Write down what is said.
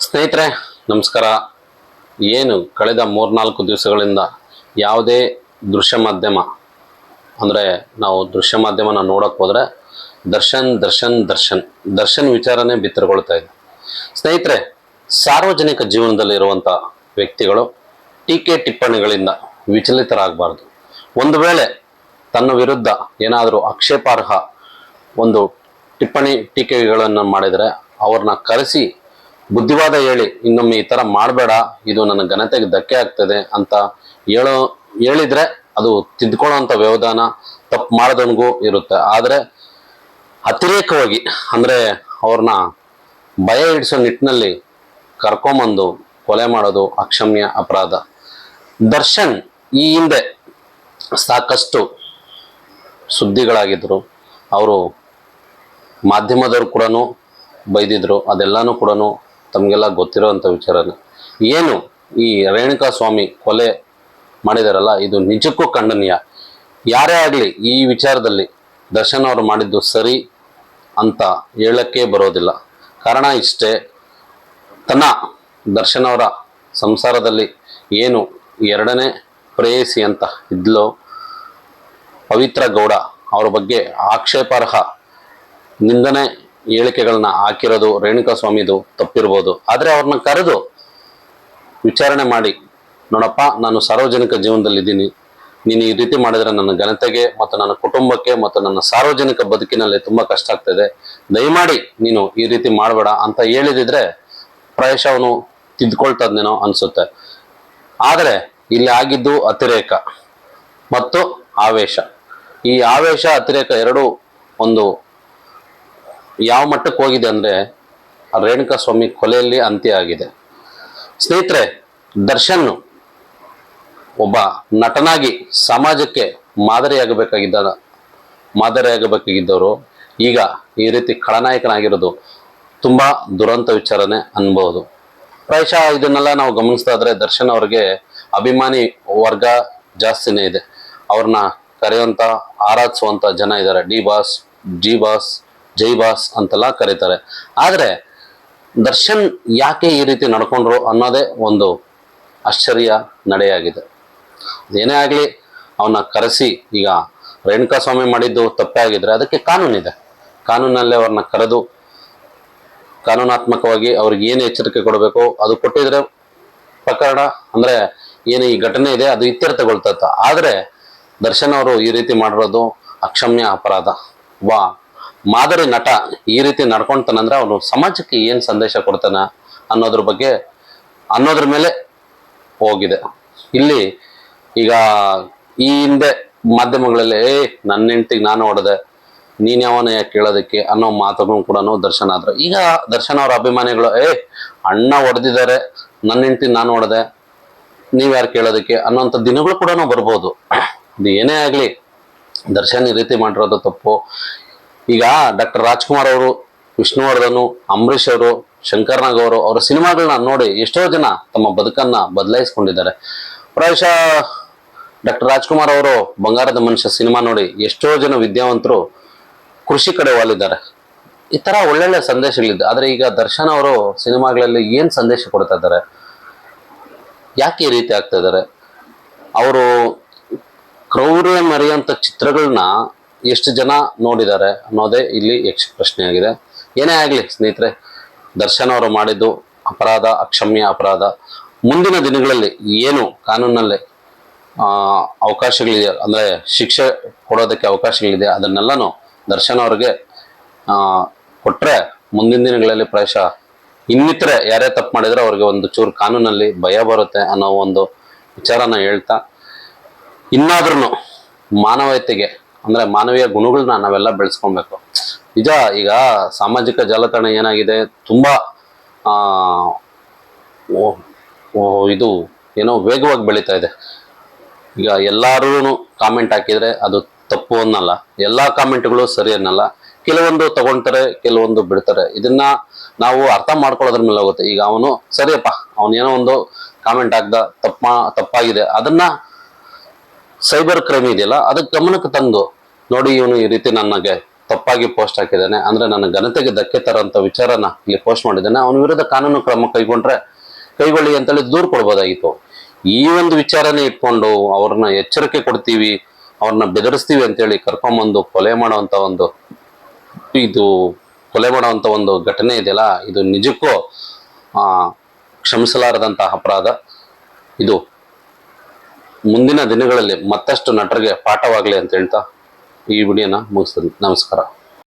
ಸ್ನೇಹಿತರೆ ನಮಸ್ಕಾರ. ಏನು ಕಳೆದ 3-4 ದಿವಸಗಳಿಂದ ಯಾವುದೇ ದೃಶ್ಯ ಮಾಧ್ಯಮ ಅಂದರೆ ನಾವು ದೃಶ್ಯ ಮಾಧ್ಯಮನ ನೋಡೋಕೆ ಹೋದರೆ ದರ್ಶನ್ ವಿಚಾರನೇ ಬಿತ್ತರಗೊಳ್ತಾ ಇದೆ. ಸ್ನೇಹಿತರೆ, ಸಾರ್ವಜನಿಕ ಜೀವನದಲ್ಲಿರುವಂಥ ವ್ಯಕ್ತಿಗಳು ಟೀಕೆ ಟಿಪ್ಪಣಿಗಳಿಂದ ವಿಚಲಿತರಾಗಬಾರ್ದು. ಒಂದು ವೇಳೆ ತನ್ನ ವಿರುದ್ಧ ಏನಾದರೂ ಆಕ್ಷೇಪಾರ್ಹ ಒಂದು ಟೀಕೆಗಳನ್ನು ಮಾಡಿದರೆ ಅವ್ರನ್ನ ಕರೆಸಿ ಬುದ್ಧಿವಾದ ಹೇಳಿ ಇನ್ನೊಮ್ಮೆ ಈ ಥರ ಮಾಡಬೇಡ, ಇದು ನನ್ನ ಘನತೆಗೆ ಧಕ್ಕೆ ಆಗ್ತದೆ ಅಂತ ಹೇಳಿದ್ರೆ ಅದು ತಿದ್ಕೊಳ್ಳೋಂಥ ವ್ಯವಧಾನ ತಪ್ಪು ಮಾಡಿದವನಿಗೂ ಇರುತ್ತೆ. ಆದರೆ ಅತಿರೇಕವಾಗಿ ಅಂದರೆ ಅವ್ರನ್ನ ಭಯ ಹಿಡಿಸೋ ನಿಟ್ಟಿನಲ್ಲಿ ಕರ್ಕೊಂಬಂದು ಕೊಲೆ ಮಾಡೋದು ಅಕ್ಷಮ್ಯ ಅಪರಾಧ. ದರ್ಶನ್ ಈ ಹಿಂದೆ ಸಾಕಷ್ಟು ಸುದ್ದಿಗಳಾಗಿದ್ರು, ಅವರು ಮಾಧ್ಯಮದವ್ರು ಕೂಡ ಬೈದಿದ್ರು, ಅದೆಲ್ಲನೂ ಕೂಡ ತಮಗೆಲ್ಲ ಗೊತ್ತಿರೋವಂಥ ವಿಚಾರನೇ. ಏನು ಈ ರೇಣುಕಾ ಸ್ವಾಮಿ ಕೊಲೆ ಮಾಡಿದಾರಲ್ಲ, ಇದು ನಿಜಕ್ಕೂ ಖಂಡನೀಯ. ಯಾರೇ ಆಗಲಿ ಈ ವಿಚಾರದಲ್ಲಿ ದರ್ಶನ್ ಅವರು ಮಾಡಿದ್ದು ಸರಿ ಅಂತ ಹೇಳಕ್ಕೆ ಬರೋದಿಲ್ಲ. ಕಾರಣ ಇಷ್ಟೇ, ತನ್ನ ದರ್ಶನ್ ಅವರ ಸಂಸಾರದಲ್ಲಿ ಏನು ಎರಡನೇ ಪ್ರೇಯಸಿ ಅಂತ ಇದ್ಲೋ ಪವಿತ್ರ ಗೌಡ ಅವ್ರ ಬಗ್ಗೆ ಆಕ್ಷೇಪಾರ್ಹ ನಿಂದನೆ ಹೇಳಿಕೆಗಳನ್ನ ಹಾಕಿರೋದು ರೇಣುಕಾ ಸ್ವಾಮಿದು ತಪ್ಪಿರ್ಬೋದು. ಆದರೆ ಅವ್ರನ್ನ ಕರೆದು ವಿಚಾರಣೆ ಮಾಡಿ, ನೋಡಪ್ಪ, ನಾನು ಸಾರ್ವಜನಿಕ ಜೀವನದಲ್ಲಿದ್ದೀನಿ, ನೀನು ಈ ರೀತಿ ಮಾಡಿದರೆ ನನ್ನ ಘನತೆಗೆ ಮತ್ತು ನನ್ನ ಕುಟುಂಬಕ್ಕೆ ಮತ್ತು ನನ್ನ ಸಾರ್ವಜನಿಕ ಬದುಕಿನಲ್ಲಿ ತುಂಬ ಕಷ್ಟ ಆಗ್ತದೆ, ದಯಮಾಡಿ ನೀನು ಈ ರೀತಿ ಮಾಡಬೇಡ ಅಂತ ಹೇಳಿದಿದ್ರೆ ಪ್ರಾಯಶಃ ಅವನು ತಿದ್ಕೊಳ್ತದ್ನೇನೋ ಅನಿಸುತ್ತೆ. ಆದರೆ ಇಲ್ಲಿ ಆಗಿದ್ದು ಅತಿರೇಕ ಮತ್ತು ಆವೇಶ. ಈ ಆವೇಶ ಅತಿರೇಕ ಎರಡೂ ಒಂದು ಯಾವ ಮಟ್ಟಕ್ಕೆ ಹೋಗಿದೆ ಅಂದರೆ ರೇಣುಕಾ ಸ್ವಾಮಿ ಕೊಲೆಯಲ್ಲಿ ಅಂತ್ಯ ಆಗಿದೆ. ಸ್ನೇಹಿತರೆ, ದರ್ಶನ್ ಒಬ್ಬ ನಟನಾಗಿ ಸಮಾಜಕ್ಕೆ ಮಾದರಿಯಾಗಬೇಕಾಗಿದ್ದವರು ಈಗ ಈ ರೀತಿ ಖಳನಾಯಕನಾಗಿರೋದು ತುಂಬ ದುರಂತ ವಿಚಾರನೆ ಅನ್ಬೋದು. ಪ್ರಾಯಶಃ ಇದನ್ನೆಲ್ಲ ನಾವು ಗಮನಿಸ್ತಾ ಇದ್ರೆ ದರ್ಶನ್ ಅವ್ರಿಗೆ ಅಭಿಮಾನಿ ವರ್ಗ ಜಾಸ್ತಿನೇ ಇದೆ. ಅವ್ರನ್ನ ಕರೆಯುವಂಥ ಆರಾಧಿಸುವಂಥ ಜನ ಇದ್ದಾರೆ. ಡಿ ಬಾಸ್, ಜಿ ಬಾಸ್, ಜೈ ಬಾಸ್ ಅಂತೆಲ್ಲ ಕರೀತಾರೆ. ಆದರೆ ದರ್ಶನ್ ಯಾಕೆ ಈ ರೀತಿ ನಡ್ಕೊಂಡ್ರು ಅನ್ನೋದೇ ಒಂದು ಆಶ್ಚರ್ಯ ನಡೆಯಾಗಿದೆ. ಏನೇ ಆಗಲಿ ಅವನ್ನ ಕರೆಸಿ, ಈಗ ರೇಣುಕಾ ಸ್ವಾಮಿ ಮಾಡಿದ್ದು ತಪ್ಪೇ ಆಗಿದ್ರೆ ಅದಕ್ಕೆ ಕಾನೂನಿದೆ. ಕಾನೂನಲ್ಲೇ ಅವ್ರನ್ನ ಕರೆದು ಕಾನೂನಾತ್ಮಕವಾಗಿ ಅವ್ರಿಗೆ ಏನು ಎಚ್ಚರಿಕೆ ಕೊಡಬೇಕು ಅದು ಕೊಟ್ಟಿದ್ರೆ ಪ್ರಕರಣ ಅಂದರೆ ಏನು ಈ ಘಟನೆ ಇದೆ ಅದು ಇತ್ಯರ್ಥಗೊಳ್ತತ್ತ. ಆದರೆ ದರ್ಶನ್ ಅವರು ಈ ರೀತಿ ಮಾಡಿರೋದು ಅಕ್ಷಮ್ಯ ಅಪರಾಧ. ಮಾದರಿ ನಟ ಈ ರೀತಿ ನಡ್ಕೊಳ್ತಾನಂದ್ರೆ ಅವನು ಸಮಾಜಕ್ಕೆ ಏನು ಸಂದೇಶ ಕೊಡ್ತಾನ ಅನ್ನೋದ್ರ ಮೇಲೆ ಹೋಗಿದೆ. ಇಲ್ಲಿ ಈಗ ಈ ಹಿಂದೆ ಮಾಧ್ಯಮಗಳಲ್ಲಿ ನನ್ನ ಹೆಂಡತಿಗೆ ನಾನು ಹೊಡೆದೆ, ನೀನ್ ಯಾವನ ಯಾಕೆ ಕೇಳೋದಕ್ಕೆ ಅನ್ನೋ ಮಾತುಗಳು ಕೂಡ ದರ್ಶನ್ ಆದ್ರು. ಈಗ ದರ್ಶನ್ ಅವರ ಅಭಿಮಾನಿಗಳು ಅಣ್ಣ ಹೊಡೆದಿದ್ದಾರೆ, ನನ್ನ ಹೆಂಡತಿ ನಾನು ಹೊಡೆದೆ, ನೀವ್ಯಾರು ಕೇಳೋದಕ್ಕೆ ಅನ್ನೋಂಥ ದಿನಗಳು ಕೂಡ ಬರ್ಬೋದು. ಅದು ಏನೇ ಆಗಲಿ ದರ್ಶನ್ ಈ ರೀತಿ ಮಾಡಿರೋದು ತಪ್ಪು. ಈಗ ಡಾಕ್ಟರ್ ರಾಜ್ಕುಮಾರ್ ಅವರು, ವಿಷ್ಣುವರ್ಧನ್, ಅಂಬರೀಷ್ ಅವರು, ಶಂಕರ್ ನಾಗ್ ಅವರು ಅವರ ಸಿನಿಮಾಗಳನ್ನ ನೋಡಿ ಎಷ್ಟೋ ಜನ ತಮ್ಮ ಬದುಕನ್ನ ಬದಲಾಯಿಸ್ಕೊಂಡಿದ್ದಾರೆ. ಪ್ರಾಯಶಃ ಡಾಕ್ಟರ್ ರಾಜ್ಕುಮಾರ್ ಅವರು ಬಂಗಾರದ ಮನುಷ್ಯ ಸಿನಿಮಾ ನೋಡಿ ಎಷ್ಟೋ ಜನ ವಿದ್ಯಾವಂತರು ಕೃಷಿ ಕಡೆ ವಾಲಿದ್ದಾರೆ. ಈ ತರ ಒಳ್ಳೊಳ್ಳೆ ಸಂದೇಶಗಳಿದೆ. ಆದ್ರೆ ಈಗ ದರ್ಶನ್ ಅವರು ಸಿನಿಮಾಗಳಲ್ಲಿ ಏನ್ ಸಂದೇಶ ಕೊಡ್ತಾ ಇದ್ದಾರೆ, ಯಾಕೆ ಈ ರೀತಿ ಆಗ್ತಾ ಇದ್ದಾರೆ? ಅವರು ಕ್ರೌರ್ಯ ಮರೆಯುವಂತ ಚಿತ್ರಗಳನ್ನ ಎಷ್ಟು ಜನ ನೋಡಿದ್ದಾರೆ ಅನ್ನೋದೇ ಇಲ್ಲಿ ಯಕ್ಷ ಪ್ರಶ್ನೆಯಾಗಿದೆ. ಏನೇ ಆಗಲಿ ಸ್ನೇಹಿತರೆ, ದರ್ಶನ್ ಅವರು ಮಾಡಿದ್ದು ಅಪರಾಧ, ಅಕ್ಷಮ್ಯ ಅಪರಾಧ. ಮುಂದಿನ ದಿನಗಳಲ್ಲಿ ಏನು ಕಾನೂನಲ್ಲಿ ಅವಕಾಶಗಳಿದೆ ಅಂದರೆ ಶಿಕ್ಷೆ ಕೊಡೋದಕ್ಕೆ ಅವಕಾಶಗಳಿದೆ, ಅದನ್ನೆಲ್ಲನೂ ದರ್ಶನ್ ಅವ್ರಿಗೆ ಕೊಟ್ಟರೆ ಮುಂದಿನ ದಿನಗಳಲ್ಲಿ ಪ್ರಾಯಶಃ ಇನ್ನಿತರೆ ಯಾರೇ ತಪ್ಪು ಮಾಡಿದ್ರೆ ಅವ್ರಿಗೆ ಒಂದು ಚೂರು ಕಾನೂನಲ್ಲಿ ಭಯ ಬರುತ್ತೆ ಅನ್ನೋ ಒಂದು ವಿಚಾರನ ಹೇಳ್ತಾ, ಇನ್ನಾದ್ರೂ ಮಾನವೀಯತೆಗೆ ಅಂದರೆ ಮಾನವೀಯ ಗುಣಗಳನ್ನ ನಾವೆಲ್ಲ ಬೆಳೆಸ್ಕೊಳ್ಬೇಕು. ನಿಜ, ಈಗ ಸಾಮಾಜಿಕ ಜಾಲತಾಣ ಏನಾಗಿದೆ, ತುಂಬಾ ಇದು ಏನೋ ವೇಗವಾಗಿ ಬೆಳೀತಾ ಇದೆ. ಈಗ ಎಲ್ಲರೂ ಕಾಮೆಂಟ್ ಹಾಕಿದ್ರೆ ಅದು ತಪ್ಪು ಅನ್ನಲ್ಲ, ಎಲ್ಲಾ ಕಾಮೆಂಟ್ಗಳು ಸರಿ ಅನ್ನಲ್ಲ. ಕೆಲವೊಂದು ತಗೊಳ್ತಾರೆ, ಕೆಲವೊಂದು ಬಿಡ್ತಾರೆ. ಇದನ್ನ ನಾವು ಅರ್ಥ ಮಾಡ್ಕೊಳ್ಳೋದ್ರ ಮೇಲೆ ಹೋಗುತ್ತೆ. ಈಗ ಅವನು ಸರಿಯಪ್ಪ, ಅವನೇನೋ ಒಂದು ಕಾಮೆಂಟ್ ಹಾಕ್ದ, ತಪ್ಪಾಗಿದೆ, ಅದನ್ನ ಸೈಬರ್ ಕ್ರೈಮ್ ಇದೆಯಲ್ಲ ಅದಕ್ಕೆ ಗಮನಕ್ಕೆ ತಂದು ನೋಡಿ, ಇವನು ಈ ರೀತಿ ನನಗೆ ತಪ್ಪಾಗಿ ಪೋಸ್ಟ್ ಹಾಕಿದ್ದಾನೆ, ಅಂದ್ರೆ ನನ್ನ ಘನತೆಗೆ ಧಕ್ಕೆ ತರೋಂಥ ವಿಚಾರನ ಇಲ್ಲಿ ಪೋಸ್ಟ್ ಮಾಡಿದ್ದಾನೆ. ಅವನ ವಿರುದ್ಧ ಕಾನೂನು ಕ್ರಮ ಕೈಗೊಳ್ಳಿ ಅಂತೇಳಿ ದೂರು ಕೊಡ್ಬೋದಾಗಿತ್ತು. ಈ ಒಂದು ವಿಚಾರನೇ ಇಟ್ಕೊಂಡು ಅವ್ರನ್ನ ಎಚ್ಚರಿಕೆ ಕೊಡ್ತೀವಿ, ಅವ್ರನ್ನ ಬೆದರಿಸ್ತೀವಿ ಅಂತೇಳಿ ಕರ್ಕೊಂಬಂದು ಕೊಲೆ ಮಾಡುವಂತ ಒಂದು ಘಟನೆ ಇದೆಯಲ್ಲ, ಇದು ನಿಜಕ್ಕೂ ಕ್ಷಮಿಸಲಾರದಂತಹ ಅಪರಾಧ. ಇದು ಮುಂದಿನ ದಿನಗಳಲ್ಲಿ ಮತ್ತಷ್ಟು ನಟರಿಗೆ ಪಾಠವಾಗಲಿ ಅಂತ ಹೇಳ್ತಾ ಈ ವಿಡಿಯೋನ ಮುಗಿಸ್ತೀನಿ. ನಮಸ್ಕಾರ.